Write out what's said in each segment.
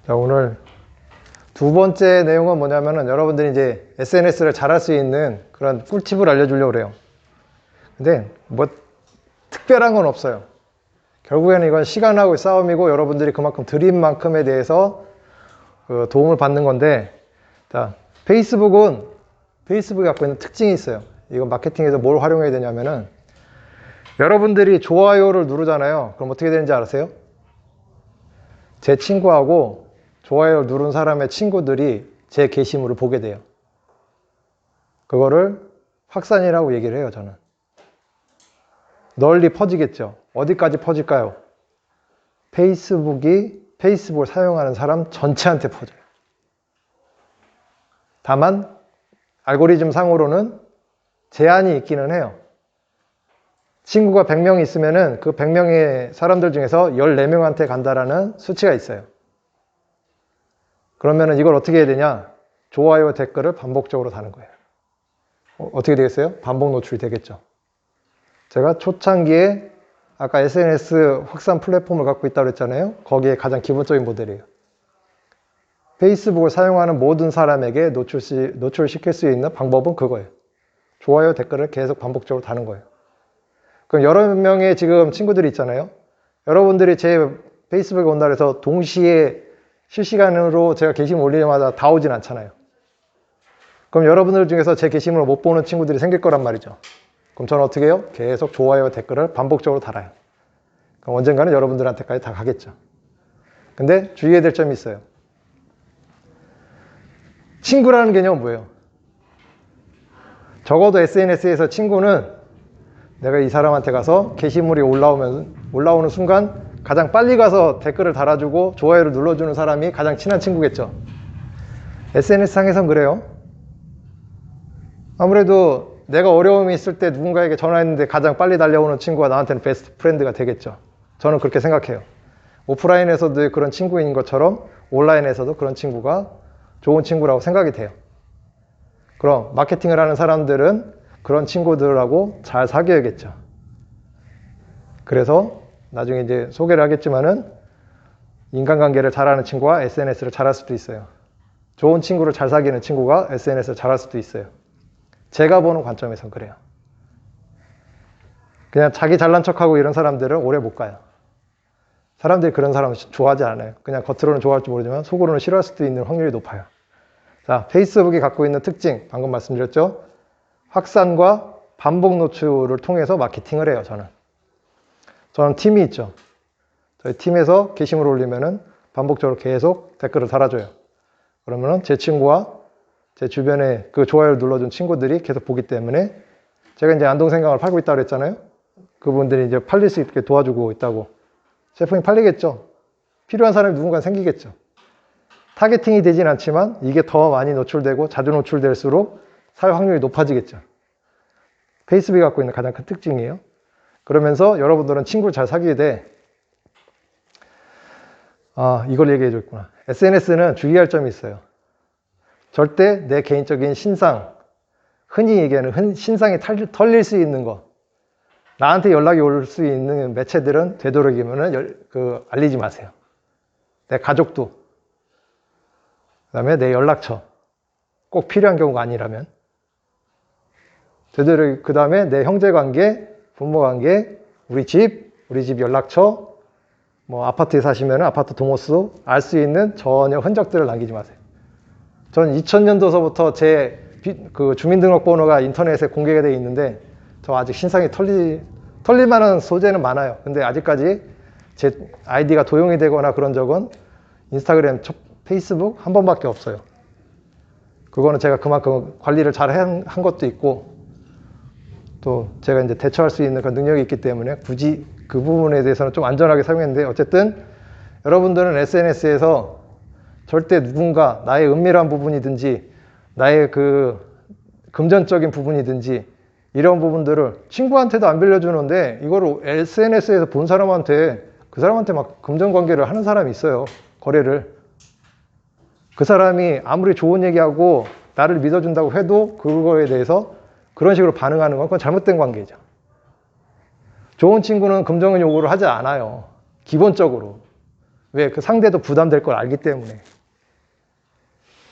자, 오늘 두 번째 내용은 뭐냐면은 여러분들이 이제 SNS를 잘할 수 있는 그런 꿀팁을 알려주려고 그래요. 근데 뭐 특별한 건 없어요. 결국에는 이건 시간하고의 싸움이고 여러분들이 그만큼 드린 만큼에 대해서 그 도움을 받는 건데, 자, 페이스북이 갖고 있는 특징이 있어요. 이건 마케팅에서 뭘 활용해야 되냐면은 여러분들이 좋아요를 누르잖아요. 그럼 어떻게 되는지 아세요? 제 친구하고 좋아요를 누른 사람의 친구들이 제 게시물을 보게 돼요. 그거를 확산이라고 얘기를 해요, 저는. 널리 퍼지겠죠. 어디까지 퍼질까요? 페이스북을 사용하는 사람 전체한테 퍼져요. 다만 알고리즘 상으로는 제한이 있기는 해요. 친구가 100명 있으면은 그 100명의 사람들 중에서 14명한테 간다라는 수치가 있어요. 그러면은 이걸 어떻게 해야 되냐? 좋아요, 댓글을 반복적으로 다는 거예요. 어떻게 되겠어요? 반복 노출이 되겠죠. 제가 초창기에 아까 SNS 확산 플랫폼을 갖고 있다고 했잖아요. 거기에 가장 기본적인 모델이에요. 페이스북을 사용하는 모든 사람에게 노출시킬 수 있는 방법은 그거예요. 좋아요, 댓글을 계속 반복적으로 다는 거예요. 그럼 여러 명의 지금 친구들이 있잖아요. 여러분들이 제 페이스북에 온다 해서 동시에 실시간으로 제가 게시물 올리자마자 다 오진 않잖아요. 그럼 여러분들 중에서 제 게시물을 못 보는 친구들이 생길 거란 말이죠. 그럼 저는 어떻게 해요? 계속 좋아요, 댓글을 반복적으로 달아요. 그럼 언젠가는 여러분들한테까지 다 가겠죠. 근데 주의해야 될 점이 있어요. 친구라는 개념은 뭐예요? 적어도 SNS에서 친구는 내가 이 사람한테 가서 게시물이 올라오는 순간 가장 빨리 가서 댓글을 달아주고 좋아요를 눌러주는 사람이 가장 친한 친구겠죠. SNS상에선 그래요. 아무래도 내가 어려움이 있을 때 누군가에게 전화했는데 가장 빨리 달려오는 친구가 나한테는 베스트 프렌드가 되겠죠. 저는 그렇게 생각해요. 오프라인에서도 그런 친구인 것처럼 온라인에서도 그런 친구가 좋은 친구라고 생각이 돼요. 그럼 마케팅을 하는 사람들은 그런 친구들하고 잘 사귀어야겠죠. 그래서 나중에 이제 소개를 하겠지만은 인간관계를 잘하는 친구가 SNS를 잘할 수도 있어요. 좋은 친구를 잘 사귀는 친구가 SNS를 잘할 수도 있어요. 제가 보는 관점에선 그래요. 그냥 자기 잘난 척하고 이런 사람들은 오래 못 가요. 사람들이 그런 사람을 좋아하지 않아요. 그냥 겉으로는 좋아할지 모르지만 속으로는 싫어할 수도 있는 확률이 높아요. 자, 페이스북이 갖고 있는 특징, 방금 말씀드렸죠? 확산과 반복 노출을 통해서 마케팅을 해요, 저는 팀이 있죠. 저희 팀에서 게시물을 올리면은 반복적으로 계속 댓글을 달아줘요. 그러면은 제 친구와 제 주변에 그 좋아요를 눌러준 친구들이 계속 보기 때문에 제가 이제 안동생강을 팔고 있다고 그랬잖아요. 그분들이 이제 팔릴 수 있게 도와주고 있다고. 제품이 팔리겠죠. 필요한 사람이 누군가 생기겠죠. 타겟팅이 되진 않지만 이게 더 많이 노출되고 자주 노출될수록 사회 확률이 높아지겠죠. 페이스북이 갖고 있는 가장 큰 특징이에요. 그러면서 여러분들은 친구를 잘 사귀게 돼. 이걸 얘기해 줬구나. SNS는 주의할 점이 있어요. 절대 내 개인적인 신상, 흔히 얘기하는 신상이 털릴 수 있는 거, 나한테 연락이 올 수 있는 매체들은 되도록이면 알리지 마세요. 내 가족도, 그 다음에 내 연락처, 꼭 필요한 경우가 아니라면, 그 다음에 내 형제관계, 부모관계, 우리 집 연락처, 뭐 아파트에 사시면 아파트 동호수 알 수 있는 전혀 흔적들을 남기지 마세요. 전 2000년도서부터 제 주민등록번호가 인터넷에 공개가 되어 있는데 저 아직 신상이 털릴 만한 소재는 많아요. 근데 아직까지 제 아이디가 도용이 되거나 그런 적은 인스타그램, 페이스북 한 번밖에 없어요. 그거는 제가 그만큼 관리를 잘 한 것도 있고 또 제가 이제 대처할 수 있는 그런 능력이 있기 때문에 굳이 그 부분에 대해서는 좀 안전하게 사용했는데, 어쨌든 여러분들은 SNS에서 절대 누군가 나의 은밀한 부분이든지 나의 그 금전적인 부분이든지 이런 부분들을 친구한테도 안 빌려주는데 이거를 SNS에서 본 사람한테, 그 사람한테 막 금전관계를 하는 사람이 있어요. 거래를. 그 사람이 아무리 좋은 얘기하고 나를 믿어준다고 해도 그거에 대해서 그런 식으로 반응하는 건 그건 잘못된 관계죠. 좋은 친구는 금전 요구를 하지 않아요. 기본적으로. 왜? 그 상대도 부담될 걸 알기 때문에.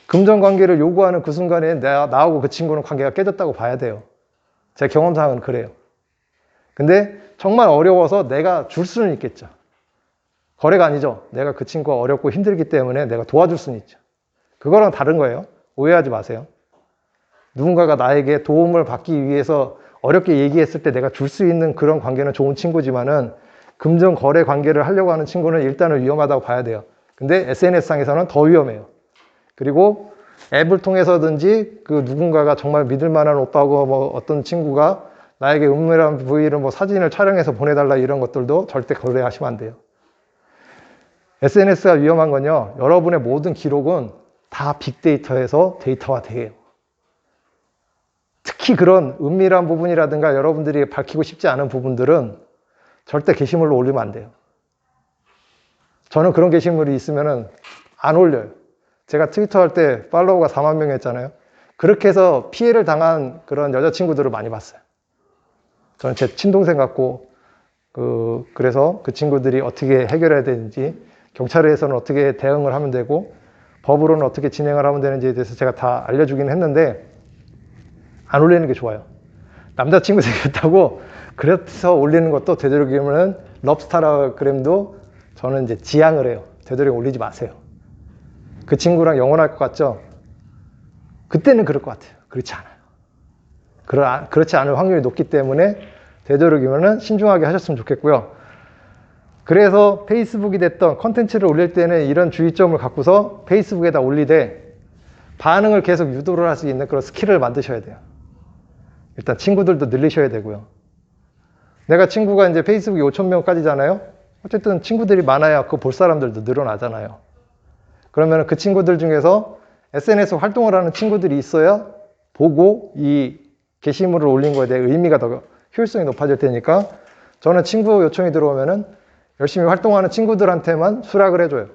금전관계를 요구하는 그 순간에 나하고 그 친구는 관계가 깨졌다고 봐야 돼요. 제 경험상은 그래요. 근데 정말 어려워서 내가 줄 수는 있겠죠. 거래가 아니죠. 내가 그 친구가 어렵고 힘들기 때문에 내가 도와줄 수는 있죠. 그거랑 다른 거예요. 오해하지 마세요. 누군가가 나에게 도움을 받기 위해서 어렵게 얘기했을 때 내가 줄 수 있는 그런 관계는 좋은 친구지만은 금전 거래 관계를 하려고 하는 친구는 일단은 위험하다고 봐야 돼요. 근데 SNS상에서는 더 위험해요. 그리고 앱을 통해서든지 그 누군가가 정말 믿을 만한 오빠고 뭐 어떤 친구가 나에게 은밀한 부위를 뭐 사진을 촬영해서 보내달라 이런 것들도 절대 거래하시면 안 돼요. SNS가 위험한 건요, 여러분의 모든 기록은 다 빅데이터에서 데이터화돼요. 특히 그런 은밀한 부분이라든가 여러분들이 밝히고 싶지 않은 부분들은 절대 게시물로 올리면 안 돼요. 저는 그런 게시물이 있으면 안 올려요. 제가 트위터 할 때 팔로워가 4만 명 했잖아요. 그렇게 해서 피해를 당한 그런 여자친구들을 많이 봤어요. 저는 제 친동생 같고, 그래서 그 친구들이 어떻게 해결해야 되는지, 경찰에서는 어떻게 대응을 하면 되고, 법으로는 어떻게 진행을 하면 되는지에 대해서 제가 다 알려주긴 했는데, 안 올리는 게 좋아요. 남자친구 생겼다고 그래서 올리는 것도 되도록이면 럽스타그램도 저는 이제 지양을 해요. 되도록 올리지 마세요. 그 친구랑 영원할 것 같죠? 그때는 그럴 것 같아요. 그렇지 않아요. 그렇지 않을 확률이 높기 때문에 되도록이면 신중하게 하셨으면 좋겠고요. 그래서 페이스북이 됐던 컨텐츠를 올릴 때는 이런 주의점을 갖고서 페이스북에다 올리되 반응을 계속 유도를 할 수 있는 그런 스킬을 만드셔야 돼요. 일단 친구들도 늘리셔야 되고요. 내가 친구가 이제 페이스북이 5,000명까지잖아요. 어쨌든 친구들이 많아야 그거 볼 사람들도 늘어나잖아요. 그러면 그 친구들 중에서 SNS 활동을 하는 친구들이 있어야 보고 이 게시물을 올린 거에 대해 의미가 더 효율성이 높아질 테니까 저는 친구 요청이 들어오면은 열심히 활동하는 친구들한테만 수락을 해줘요.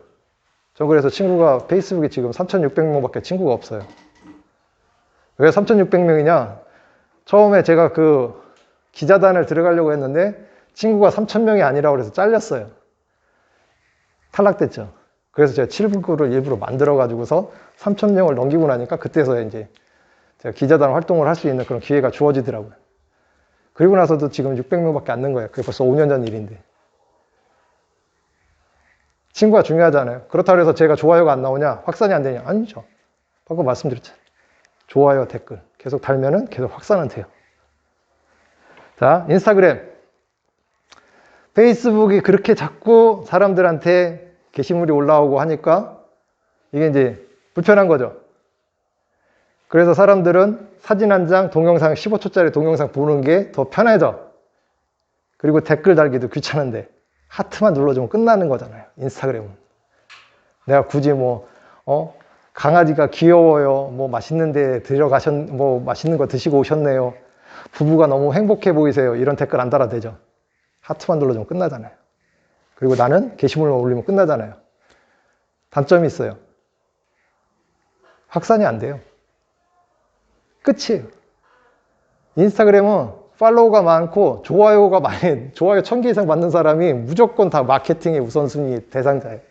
저 그래서 친구가 페이스북에 지금 3,600명밖에 친구가 없어요. 왜 3,600명이냐? 처음에 제가 그 기자단을 들어가려고 했는데 친구가 3,000명이 아니라고 그래서 잘렸어요. 탈락됐죠. 그래서 제가 7부를 일부러 만들어 가지고서 3,000명을 넘기고 나니까 그때서 이제 제가 기자단 활동을 할 수 있는 그런 기회가 주어지더라고요. 그리고 나서도 지금 600명밖에 안 는 거예요. 그게 벌써 5년 전 일인데. 친구가 중요하잖아요. 그렇다고 해서 제가 좋아요가 안 나오냐? 확산이 안 되냐? 아니죠. 방금 말씀드렸잖아요. 좋아요, 댓글 계속 달면은 계속 확산은 돼요. 자, 인스타그램. 페이스북이 그렇게 자꾸 사람들한테 게시물이 올라오고 하니까 이게 이제 불편한 거죠. 그래서 사람들은 사진 한 장, 동영상 15초짜리 동영상 보는 게 더 편해져. 그리고 댓글 달기도 귀찮은데 하트만 눌러주면 끝나는 거잖아요. 인스타그램은. 내가 굳이 강아지가 귀여워요. 뭐 맛있는데 뭐 맛있는 거 드시고 오셨네요. 부부가 너무 행복해 보이세요. 이런 댓글 안 달아도 되죠. 하트만 눌러주면 끝나잖아요. 그리고 나는 게시물만 올리면 끝나잖아요. 단점이 있어요. 확산이 안 돼요. 끝이에요. 인스타그램은 팔로워가 많고 좋아요 1000개 이상 받는 사람이 무조건 다 마케팅의 우선순위 대상자예요.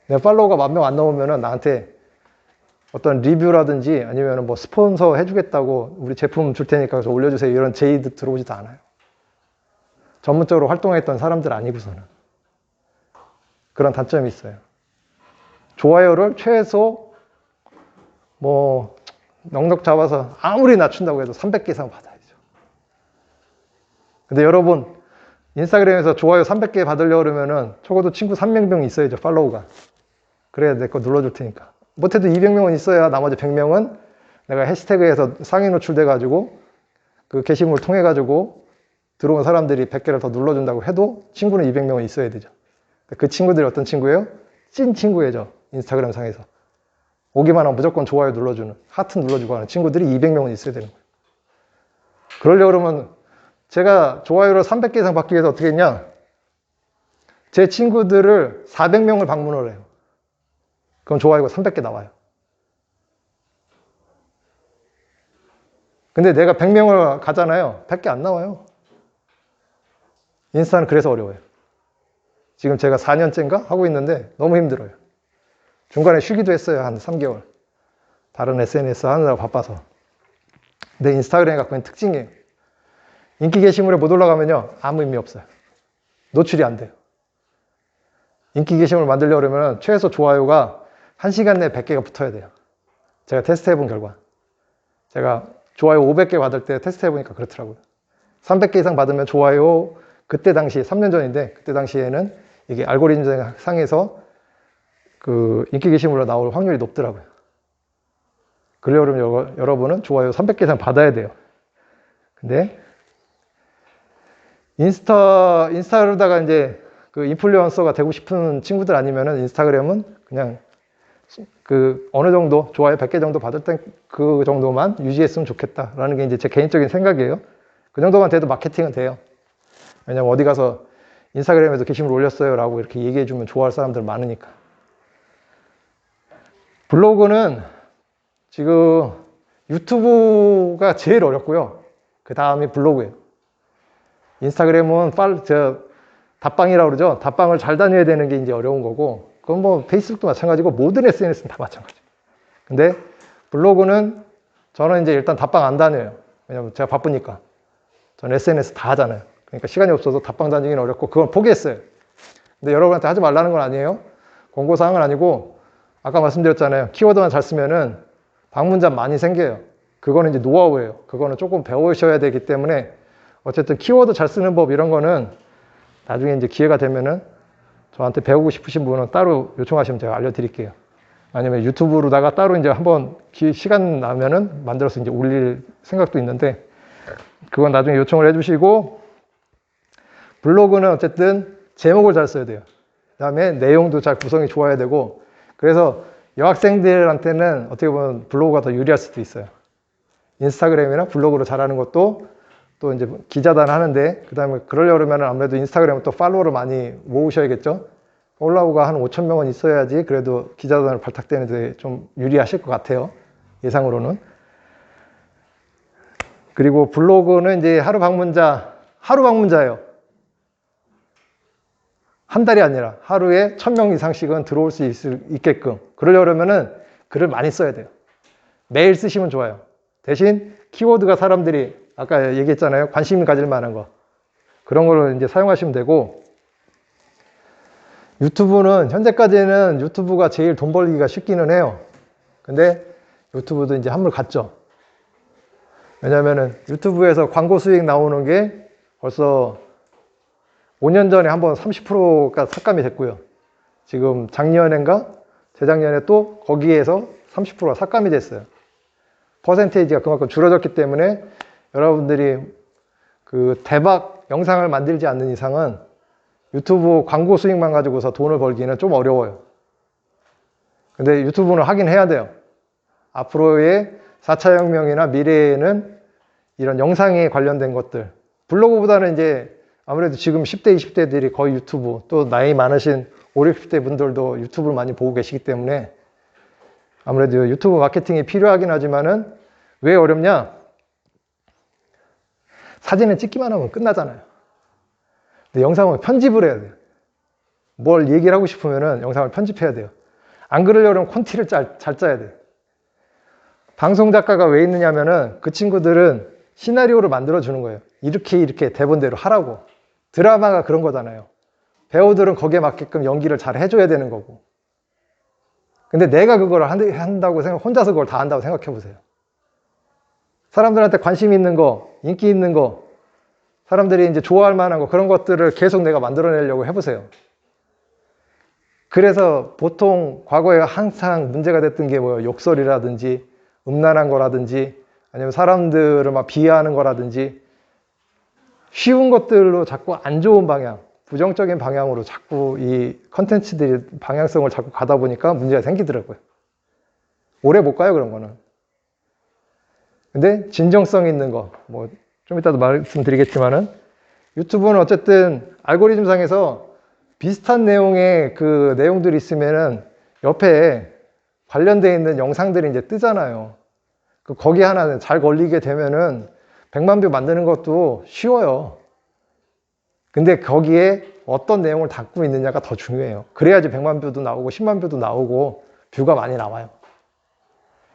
내가 팔로워가 10,000명 안 넘으면 나한테 어떤 리뷰라든지 아니면 뭐 스폰서 해주겠다고 우리 제품 줄 테니까 그래서 올려주세요. 이런 제의도 들어오지도 않아요. 전문적으로 활동했던 사람들 아니고서는. 그런 단점이 있어요. 좋아요를 최소 넉넉 잡아서 아무리 낮춘다고 해도 300개 이상 받아야죠. 근데 여러분 인스타그램에서 좋아요 300개 받으려고 그러면은 적어도 친구 300명 있어야죠. 팔로우가. 그래야 내 거 눌러줄 테니까. 못해도 200명은 있어야 나머지 100명은 내가 해시태그에서 상위 노출돼 가지고 그 게시물 통해 가지고 들어온 사람들이 100개를 더 눌러준다고 해도 친구는 200명은 있어야 되죠. 그 친구들이 어떤 친구예요? 찐 친구예요. 인스타그램 상에서. 오기만 하면 무조건 좋아요 눌러주는, 하트 눌러주고 하는 친구들이 200명은 있어야 되는 거예요. 그러려고 그러면 제가 좋아요를 300개 이상 받기 위해서 어떻게 했냐? 제 친구들을 400명을 방문을 해요. 그럼 좋아요가 300개 나와요. 근데 내가 100명을 가잖아요. 100개 안 나와요. 인스타는 그래서 어려워요. 지금 제가 4년째인가 하고 있는데 너무 힘들어요. 중간에 쉬기도 했어요. 한 3개월. 다른 SNS 하느라고 바빠서. 근데 인스타그램이 갖고 있는 특징이에요. 인기 게시물에 못 올라가면요, 아무 의미 없어요. 노출이 안 돼요. 인기 게시물 만들려면 최소 좋아요가 1시간 내에 100개가 붙어야 돼요. 제가 테스트 해본 결과. 제가 좋아요 500개 받을 때 테스트 해보니까 그렇더라고요. 300개 이상 받으면 좋아요, 그때 당시, 3년 전인데, 그때 당시에는 이게 알고리즘 상에서 그 인기 게시물로 나올 확률이 높더라고요. 그러려면 여러분은 좋아요 300개 이상 받아야 돼요. 근데 인스타로다가 이제 그 인플루언서가 되고 싶은 친구들 아니면은 인스타그램은 그냥 그 어느 정도 좋아요 100개 정도 받을 땐 그 정도만 유지했으면 좋겠다라는 게 이제 제 개인적인 생각이에요. 그 정도만 돼도 마케팅은 돼요. 왜냐면 어디 가서 인스타그램에도 게시물 올렸어요 라고 이렇게 얘기해 주면 좋아할 사람들 많으니까. 블로그는 지금 유튜브가 제일 어렵고요. 그 다음이 블로그예요. 인스타그램은 답방이라고 그러죠. 답방을 잘 다녀야 되는 게 이제 어려운 거고, 그건 뭐 페이스북도 마찬가지고 모든 SNS는 다 마찬가지예요. 근데 블로그는 저는 이제 일단 답방 안 다녀요. 왜냐면 제가 바쁘니까. 저는 SNS 다 하잖아요. 그러니까 시간이 없어서 답방 다니기는 어렵고 그걸 포기했어요. 근데 여러분한테 하지 말라는 건 아니에요. 권고사항은 아니고, 아까 말씀드렸잖아요. 키워드만 잘 쓰면은 방문자 많이 생겨요. 그거는 이제 노하우예요. 그거는 조금 배우셔야 되기 때문에, 어쨌든 키워드 잘 쓰는 법 이런 거는 나중에 이제 기회가 되면은 저한테 배우고 싶으신 분은 따로 요청하시면 제가 알려드릴게요. 아니면 유튜브로다가 따로 이제 한번 시간 나면은 만들어서 이제 올릴 생각도 있는데, 그건 나중에 요청을 해주시고, 블로그는 어쨌든 제목을 잘 써야 돼요. 그 다음에 내용도 잘 구성이 좋아야 되고, 그래서 여학생들한테는 어떻게 보면 블로그가 더 유리할 수도 있어요. 인스타그램이나 블로그로 잘하는 것도 또 이제 기자단 하는데, 그 다음에 그러려면 아무래도 인스타그램은 또 팔로워를 많이 모으셔야겠죠. 팔로워가 한 5,000명은 있어야지 그래도 기자단을 발탁되는데 좀 유리하실 것 같아요. 예상으로는. 그리고 블로그는 이제 하루 방문자예요. 한 달이 아니라 하루에 1,000명 이상씩은 들어올 수 있게끔. 그러려면은 글을 많이 써야 돼요. 매일 쓰시면 좋아요. 대신 키워드가 사람들이 아까 얘기했잖아요. 관심 가질 만한 거. 그런 걸 이제 사용하시면 되고, 유튜브는 현재까지는 유튜브가 제일 돈 벌기가 쉽기는 해요. 근데 유튜브도 이제 한물 갔죠. 왜냐면은 유튜브에서 광고 수익 나오는 게 벌써 5년 전에 한번 30%가 삭감이 됐고요. 지금 작년인가 재작년에 또 거기에서 30%가 삭감이 됐어요. 퍼센테이지가 그만큼 줄어졌기 때문에 여러분들이 그 대박 영상을 만들지 않는 이상은 유튜브 광고 수익만 가지고서 돈을 벌기는 좀 어려워요. 근데 유튜브는 하긴 해야 돼요. 앞으로의 4차 혁명이나 미래에는 이런 영상에 관련된 것들, 블로그보다는 이제 아무래도 지금 10대, 20대들이 거의 유튜브, 또 나이 많으신 5, 60대 분들도 유튜브를 많이 보고 계시기 때문에 아무래도 유튜브 마케팅이 필요하긴 하지만은 왜 어렵냐? 사진을 찍기만 하면 끝나잖아요. 근데 영상은 편집을 해야 돼요. 뭘 얘기를 하고 싶으면은 영상을 편집해야 돼요. 안 그러려면 콘티를 잘 짜야 돼요. 방송 작가가 왜 있느냐면은 그 친구들은 시나리오를 만들어 주는 거예요. 이렇게 대본대로 하라고. 드라마가 그런 거잖아요. 배우들은 거기에 맞게끔 연기를 잘 해줘야 되는 거고. 근데 내가 그걸 한다고 혼자서 그걸 다 한다고 생각해 보세요. 사람들한테 관심 있는 거, 인기 있는 거, 사람들이 이제 좋아할 만한 거, 그런 것들을 계속 내가 만들어내려고 해보세요. 그래서 보통 과거에 항상 문제가 됐던 게 뭐예요? 욕설이라든지 음란한 거라든지 아니면 사람들을 막 비하하는 거라든지 쉬운 것들로 자꾸 안 좋은 방향, 부정적인 방향으로 자꾸 이 컨텐츠들이 방향성을 자꾸 가다 보니까 문제가 생기더라고요. 오래 못 가요, 그런 거는. 근데 진정성 있는 거, 뭐 좀 이따도 말씀드리겠지만은 유튜브는 어쨌든 알고리즘 상에서 비슷한 내용의 그 내용들이 있으면은 옆에 관련되어 있는 영상들이 이제 뜨잖아요. 거기 하나 잘 걸리게 되면은 100만 뷰 만드는 것도 쉬워요. 근데 거기에 어떤 내용을 담고 있느냐가 더 중요해요. 그래야지 100만 뷰도 나오고 10만 뷰도 나오고 뷰가 많이 나와요.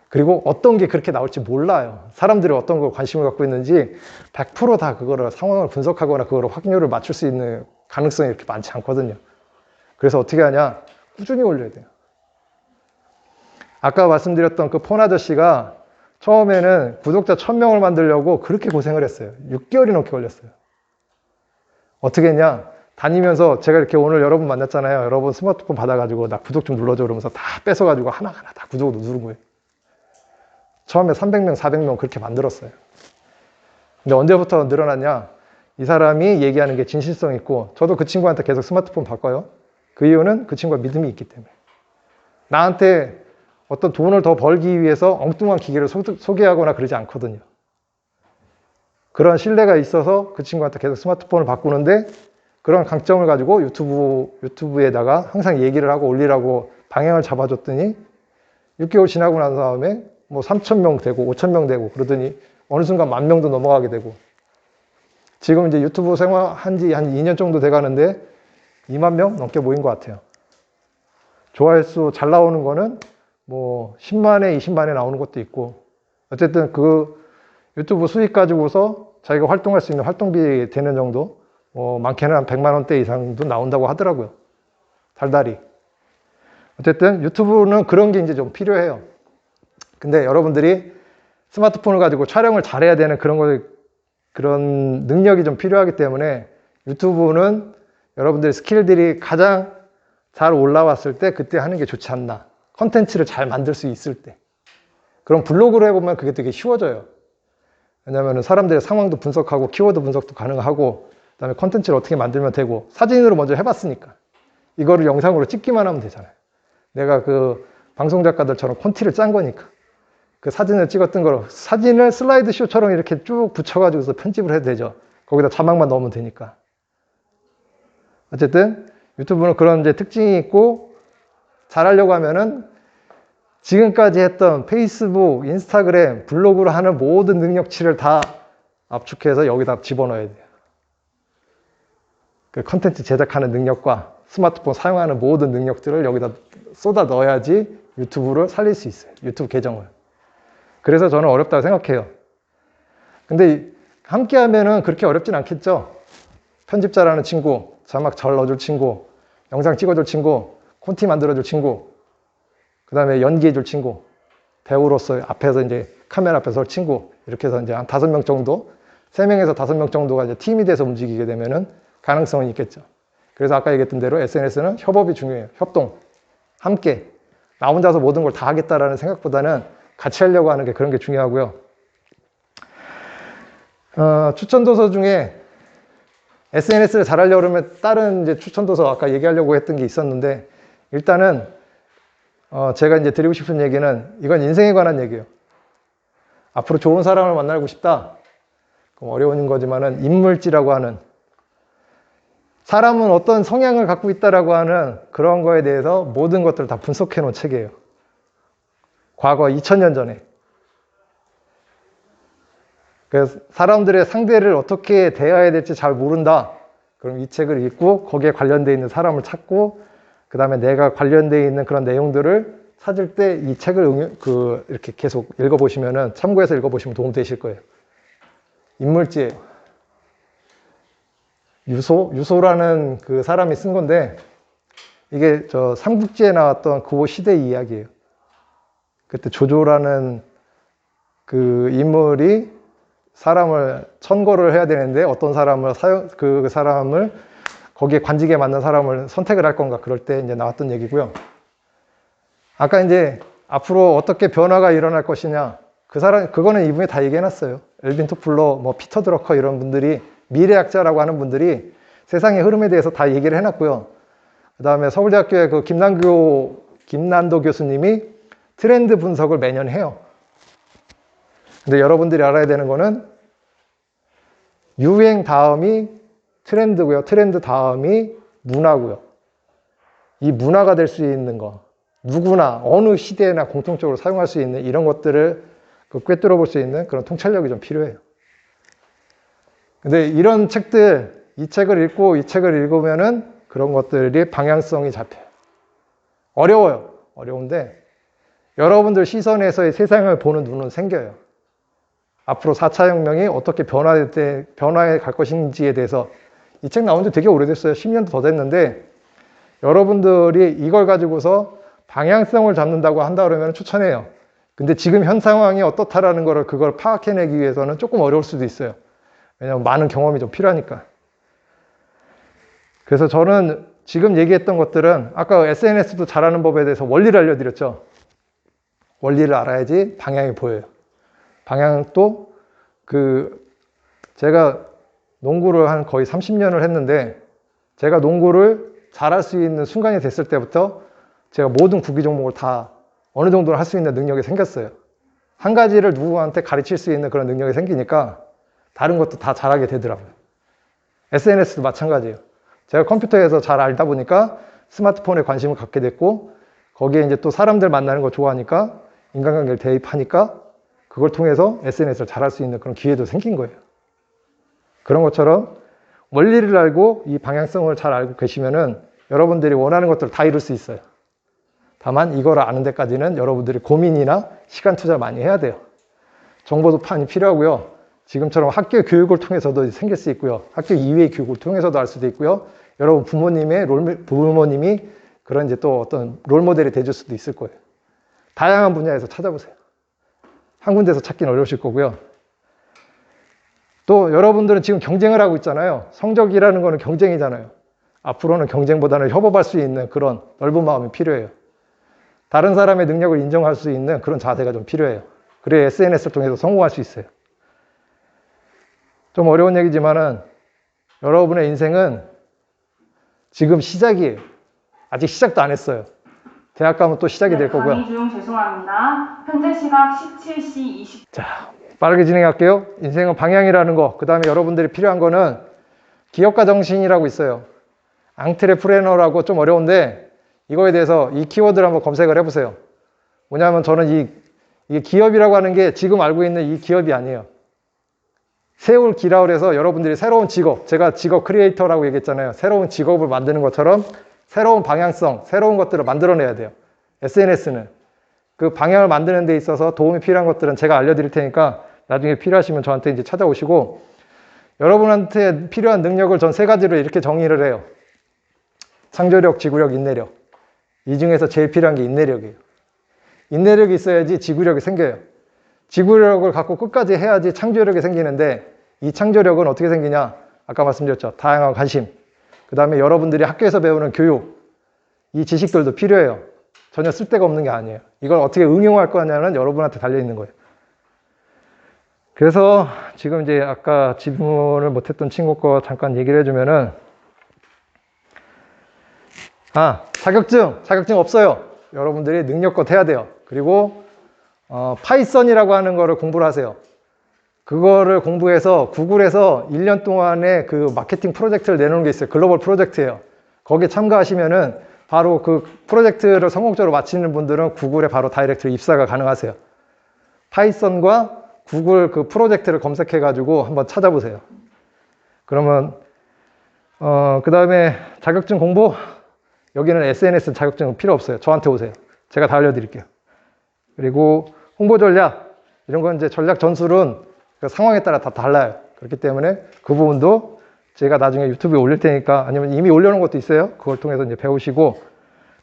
그리고 어떤 게 그렇게 나올지 몰라요. 사람들이 어떤 걸 관심을 갖고 있는지 100%다 그거를 상황을 분석하거나 그거를 확률을 맞출 수 있는 가능성이 이렇게 많지 않거든요. 그래서 어떻게 하냐? 꾸준히 올려야 돼요. 아까 말씀드렸던 그 폰 아저씨가 처음에는 구독자 1000명을 만들려고 그렇게 고생을 했어요. 6개월이 넘게 걸렸어요. 어떻게 했냐? 다니면서 제가 이렇게 오늘 여러분 만났잖아요. 여러분 스마트폰 받아가지고 나 구독 좀 눌러줘 그러면서 다 뺏어가지고 하나하나 다 구독을 누른 거예요. 처음에 300명, 400명 그렇게 만들었어요. 근데 언제부터 늘어났냐? 이 사람이 얘기하는 게 진실성 있고 저도 그 친구한테 계속 스마트폰 바꿔요. 그 이유는 그 친구가 믿음이 있기 때문에. 나한테 어떤 돈을 더 벌기 위해서 엉뚱한 기계를 소개하거나 그러지 않거든요. 그런 신뢰가 있어서 그 친구한테 계속 스마트폰을 바꾸는데 그런 강점을 가지고 유튜브에다가 항상 얘기를 하고 올리라고 방향을 잡아줬더니 6개월 지나고 난 다음에 뭐 3,000명 되고 5,000명 되고 그러더니 어느 순간 10,000명도 넘어가게 되고 지금 이제 유튜브 생활한 지 한 2년 정도 돼 가는데 2만 명 넘게 모인 것 같아요. 조회수 잘 나오는 거는 뭐 10만에 20만에 나오는 것도 있고 어쨌든 그 유튜브 수익 가지고서 자기가 활동할 수 있는 활동비 되는 정도 많게는 한 100만 원대 이상도 나온다고 하더라고요. 달달이. 어쨌든 유튜브는 그런 게 이제 좀 필요해요. 근데 여러분들이 스마트폰을 가지고 촬영을 잘해야 되는 그런 능력이 좀 필요하기 때문에 유튜브는 여러분들의 스킬들이 가장 잘 올라왔을 때 그때 하는 게 좋지 않나. 컨텐츠를 잘 만들 수 있을 때. 그럼 블로그로 해보면 그게 되게 쉬워져요. 왜냐하면 사람들의 상황도 분석하고 키워드 분석도 가능하고 그 다음에 컨텐츠를 어떻게 만들면 되고 사진으로 먼저 해봤으니까 이거를 영상으로 찍기만 하면 되잖아요. 내가 그 방송작가들처럼 콘티를 짠 거니까 그 사진을 찍었던 걸 사진을 슬라이드 쇼처럼 이렇게 쭉 붙여가지고서 편집을 해도 되죠. 거기다 자막만 넣으면 되니까. 어쨌든 유튜브는 그런 이제 특징이 있고 잘하려고 하면은 지금까지 했던 페이스북, 인스타그램, 블로그로 하는 모든 능력치를 다 압축해서 여기다 집어넣어야 돼요. 그 컨텐츠 제작하는 능력과 스마트폰 사용하는 모든 능력들을 여기다 쏟아 넣어야지 유튜브를 살릴 수 있어요. 유튜브 계정을. 그래서 저는 어렵다고 생각해요. 근데 함께 하면은 그렇게 어렵진 않겠죠? 편집 잘하는 친구, 자막 잘 넣어줄 친구, 영상 찍어줄 친구, 콘티 만들어줄 친구, 그 다음에 연기해줄 친구, 배우로서 앞에서 이제 카메라 앞에 설 친구, 이렇게 해서 이제 한 5명 정도, 3명에서 5명 정도가 이제 팀이 돼서 움직이게 되면은 가능성은 있겠죠. 그래서 아까 얘기했던 대로 SNS는 협업이 중요해요. 협동. 함께. 나 혼자서 모든 걸 다 하겠다라는 생각보다는 같이 하려고 하는 게 그런 게 중요하고요. 추천 도서 중에 SNS를 잘 하려고 그러면 다른 이제 추천 도서 아까 얘기하려고 했던 게 있었는데 일단은 제가 이제 드리고 싶은 얘기는 이건 인생에 관한 얘기예요. 앞으로 좋은 사람을 만나고 싶다. 어려운 거지만은 인물지라고 하는 사람은 어떤 성향을 갖고 있다라고 하는 그런 거에 대해서 모든 것들을 다 분석해 놓은 책이에요. 과거 2000년 전에. 그래서 사람들의 상대를 어떻게 대해야 될지 잘 모른다. 그럼 이 책을 읽고 거기에 관련되어 있는 사람을 찾고 그 다음에 내가 관련되어 있는 그런 내용들을 찾을 때 이 책을 이렇게 계속 읽어보시면은 참고해서 읽어보시면 도움 되실 거예요. 인물지예요. 유소라는 그 사람이 쓴 건데 이게 저 삼국지에 나왔던 그 시대 이야기예요. 그때 조조라는 그 인물이 사람을 천거를 해야 되는데 어떤 사람을 그 사람을 거기에 관직에 맞는 사람을 선택을 할 건가 그럴 때 이제 나왔던 얘기고요. 아까 이제 앞으로 어떻게 변화가 일어날 것이냐 그거는 이분이 다 얘기해놨어요. 엘빈 토플러, 뭐 피터 드러커 이런 분들이 미래학자라고 하는 분들이 세상의 흐름에 대해서 다 얘기를 해놨고요. 그 다음에 서울대학교의 그 김난도 교수님이 트렌드 분석을 매년 해요. 근데 여러분들이 알아야 되는 거는 유행 다음이 트렌드고요. 트렌드 다음이 문화고요. 이 문화가 될 수 있는 거 누구나 어느 시대나 공통적으로 사용할 수 있는 이런 것들을 꿰뚫어 볼 수 있는 그런 통찰력이 좀 필요해요. 근데 이런 책들 이 책을 읽고 이 책을 읽으면은 그런 것들이 방향성이 잡혀요. 어려워요. 어려운데 여러분들 시선에서의 세상을 보는 눈은 생겨요. 앞으로 4차 혁명이 어떻게 변화해 갈 것인지에 대해서 이 책 나온 지 되게 오래됐어요. 10년도 더 됐는데 여러분들이 이걸 가지고서 방향성을 잡는다고 한다 그러면 추천해요. 근데 지금 현 상황이 어떻다라는 거를 그걸 파악해내기 위해서는 조금 어려울 수도 있어요. 왜냐하면 많은 경험이 좀 필요하니까. 그래서 저는 지금 얘기했던 것들은 아까 SNS도 잘하는 법에 대해서 원리를 알려드렸죠. 원리를 알아야지 방향이 보여요. 방향도 제가 농구를 한 거의 30년을 했는데 제가 농구를 잘할 수 있는 순간이 됐을 때부터 제가 모든 구기 종목을 다 어느 정도는 할 수 있는 능력이 생겼어요. 한 가지를 누구한테 가르칠 수 있는 그런 능력이 생기니까 다른 것도 다 잘하게 되더라고요. SNS도 마찬가지예요. 제가 컴퓨터에서 잘 알다 보니까 스마트폰에 관심을 갖게 됐고 거기에 이제 또 사람들 만나는 거 좋아하니까 인간관계를 대입하니까 그걸 통해서 SNS를 잘할 수 있는 그런 기회도 생긴 거예요. 그런 것처럼 원리를 알고 이 방향성을 잘 알고 계시면은 여러분들이 원하는 것들을 다 이룰 수 있어요. 다만 이걸 아는 데까지는 여러분들이 고민이나 시간 투자 많이 해야 돼요. 정보도 많이 필요하고요. 지금처럼 학교 교육을 통해서도 생길 수 있고요. 학교 이외의 교육을 통해서도 할 수도 있고요. 여러분 부모님이 그런 이제 또 어떤 롤모델이 돼줄 수도 있을 거예요. 다양한 분야에서 찾아보세요. 한 군데서 찾기는 어려우실 거고요. 또 여러분들은 지금 경쟁을 하고 있잖아요. 성적이라는 거는 경쟁이잖아요. 앞으로는 경쟁보다는 협업할 수 있는 그런 넓은 마음이 필요해요. 다른 사람의 능력을 인정할 수 있는 그런 자세가 좀 필요해요. 그래야 SNS를 통해서 성공할 수 있어요. 좀 어려운 얘기지만은 여러분의 인생은 지금 시작이에요. 아직 시작도 안 했어요. 대학 가면 또 시작이 될 거고요. 강의 중 죄송합니다. 현재 시각 17시 20. 자, 빠르게 진행할게요. 인생은 방향이라는 거, 그 다음에 여러분들이 필요한 거는 기업가 정신이라고 있어요. 앙트레프레너라고 좀 어려운데 이거에 대해서 이 키워드를 한번 검색을 해보세요. 뭐냐면 저는 이게 기업이라고 하는 게 지금 알고 있는 이 기업이 아니에요. 세울 기라 그래서 여러분들이 새로운 직업, 제가 직업 크리에이터라고 얘기했잖아요. 새로운 직업을 만드는 것처럼 새로운 방향성, 새로운 것들을 만들어내야 돼요. SNS는. 그 방향을 만드는 데 있어서 도움이 필요한 것들은 제가 알려드릴 테니까 나중에 필요하시면 저한테 이제 찾아오시고 여러분한테 필요한 능력을 전 세 가지로 이렇게 정의를 해요. 창조력, 지구력, 인내력. 이 중에서 제일 필요한 게 인내력이에요. 인내력이 있어야지 지구력이 생겨요. 지구력을 갖고 끝까지 해야지 창조력이 생기는데 이 창조력은 어떻게 생기냐? 아까 말씀드렸죠. 다양한 관심. 그 다음에 여러분들이 학교에서 배우는 교육. 이 지식들도 필요해요. 전혀 쓸데가 없는 게 아니에요. 이걸 어떻게 응용할 거냐는 여러분한테 달려있는 거예요. 그래서 지금 이제 아까 질문을 못했던 친구 거 잠깐 얘기를 해주면은 자격증 없어요. 여러분들이 능력껏 해야 돼요. 그리고 파이썬이라고 하는 거를 공부를 하세요. 그거를 공부해서 구글에서 1년 동안의 그 마케팅 프로젝트를 내놓은 게 있어요. 글로벌 프로젝트예요. 거기에 참가하시면은 바로 그 프로젝트를 성공적으로 마치는 분들은 구글에 바로 다이렉트로 입사가 가능하세요. 파이썬과 구글 그 프로젝트를 검색해 가지고 한번 찾아보세요. 그러면 그 다음에 자격증 공부, 여기는 SNS 자격증은 필요 없어요. 저한테 오세요. 제가 다 알려드릴게요. 그리고 홍보 전략, 이런 건 이제 전략 전술은 그 상황에 따라 다 달라요. 그렇기 때문에 그 부분도 제가 나중에 유튜브에 올릴 테니까, 아니면 이미 올려놓은 것도 있어요. 그걸 통해서 이제 배우시고,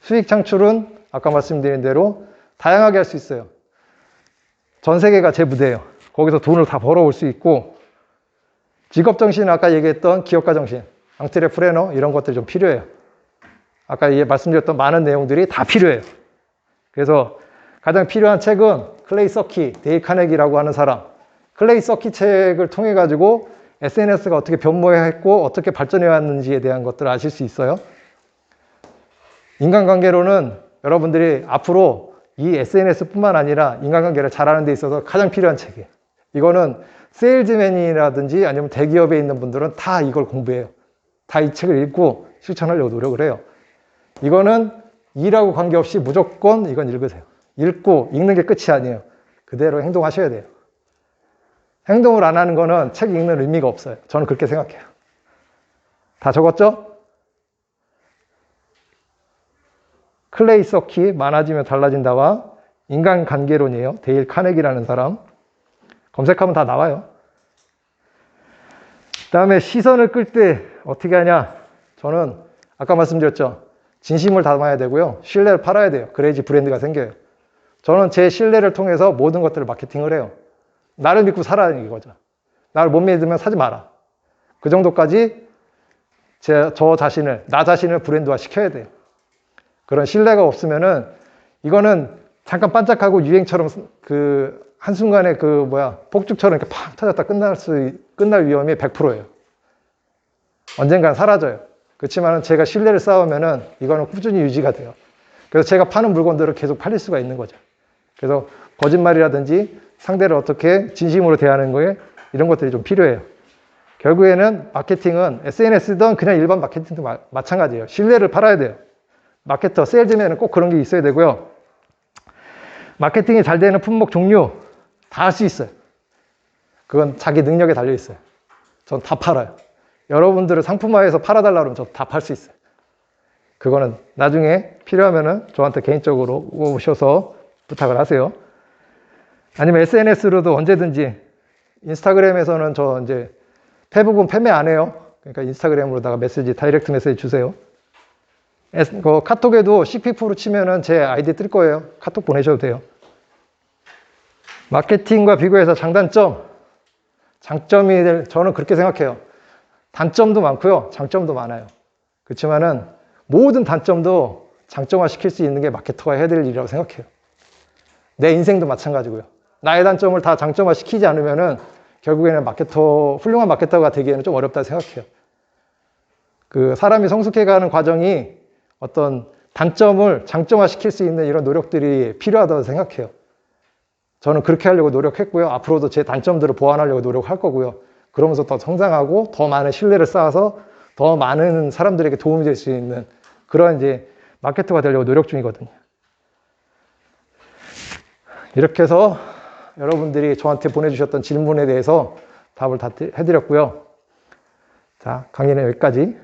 수익 창출은 아까 말씀드린 대로 다양하게 할 수 있어요. 전 세계가 제 무대예요. 거기서 돈을 다 벌어올 수 있고, 직업 정신은 아까 얘기했던 기업가 정신, 앙트레프레너 이런 것들이 좀 필요해요. 아까 말씀드렸던 많은 내용들이 다 필요해요. 그래서 가장 필요한 책은 클레이 서키, 데일 카네기라고 하는 사람. 클레이 서키 책을 통해 가지고 SNS가 어떻게 변모했고 어떻게 발전해 왔는지에 대한 것들을 아실 수 있어요. 인간관계로는 여러분들이 앞으로 이 SNS뿐만 아니라 인간관계를 잘하는 데 있어서 가장 필요한 책이에요. 이거는 세일즈맨이라든지 아니면 대기업에 있는 분들은 다 이걸 공부해요. 다 이 책을 읽고 실천하려고 노력을 해요. 이거는 일하고 관계없이 무조건 이건 읽으세요. 읽고 읽는 게 끝이 아니에요. 그대로 행동하셔야 돼요. 행동을 안 하는 거는 책 읽는 의미가 없어요. 저는 그렇게 생각해요. 다 적었죠? 클레이 서키 많아지면 달라진다와 인간관계론이에요. 데일 카네기라는 사람. 검색하면 다 나와요. 그 다음에 시선을 끌 때 어떻게 하냐. 저는 아까 말씀드렸죠. 진심을 담아야 되고요. 신뢰를 팔아야 돼요. 그래야지 브랜드가 생겨요. 저는 제 신뢰를 통해서 모든 것들을 마케팅을 해요. 나를 믿고 살아라는 이거죠. 나를 못 믿으면 사지 마라. 그 정도까지 저 자신을, 나 자신을 브랜드화 시켜야 돼요. 그런 신뢰가 없으면은 이거는 잠깐 반짝하고 유행처럼 그 한순간에 폭죽처럼 이렇게 팍 터졌다 끝날 위험이 100%예요. 언젠간 사라져요. 그렇지만 제가 신뢰를 쌓으면은 이거는 꾸준히 유지가 돼요. 그래서 제가 파는 물건들을 계속 팔릴 수가 있는 거죠. 그래서 거짓말이라든지 상대를 어떻게 진심으로 대하는 거에 이런 것들이 좀 필요해요. 결국에는 마케팅은 SNS든 그냥 일반 마케팅도 마찬가지예요. 신뢰를 팔아야 돼요. 마케터, 세일즈맨은 꼭 그런 게 있어야 되고요. 마케팅이 잘 되는 품목 종류 다 할 수 있어요. 그건 자기 능력에 달려 있어요. 전 다 팔아요. 여러분들을 상품화해서 팔아달라고 하면 저 다 팔 수 있어요. 그거는 나중에 필요하면은 저한테 개인적으로 오셔서 부탁을 하세요. 아니면 SNS로도 언제든지 인스타그램에서는 저 이제 대부분 판매 안 해요. 그러니까 인스타그램으로다가 다이렉트 메시지 주세요. 카톡에도 CPF로 치면은 제 아이디 뜰 거예요. 카톡 보내셔도 돼요. 마케팅과 비교해서 장단점, 저는 그렇게 생각해요. 단점도 많고요, 장점도 많아요. 그렇지만은 모든 단점도 장점화 시킬 수 있는 게 마케터가 해야 될 일이라고 생각해요. 내 인생도 마찬가지고요. 나의 단점을 다 장점화 시키지 않으면은 결국에는 훌륭한 마케터가 되기에는 좀 어렵다 생각해요. 그 사람이 성숙해가는 과정이 어떤 단점을 장점화 시킬 수 있는 이런 노력들이 필요하다고 생각해요. 저는 그렇게 하려고 노력했고요. 앞으로도 제 단점들을 보완하려고 노력할 거고요. 그러면서 더 성장하고 더 많은 신뢰를 쌓아서 더 많은 사람들에게 도움이 될 수 있는 그런 이제 마케터가 되려고 노력 중이거든요. 이렇게 해서 여러분들이 저한테 보내주셨던 질문에 대해서 답을 다 해드렸고요. 자, 강의는 여기까지.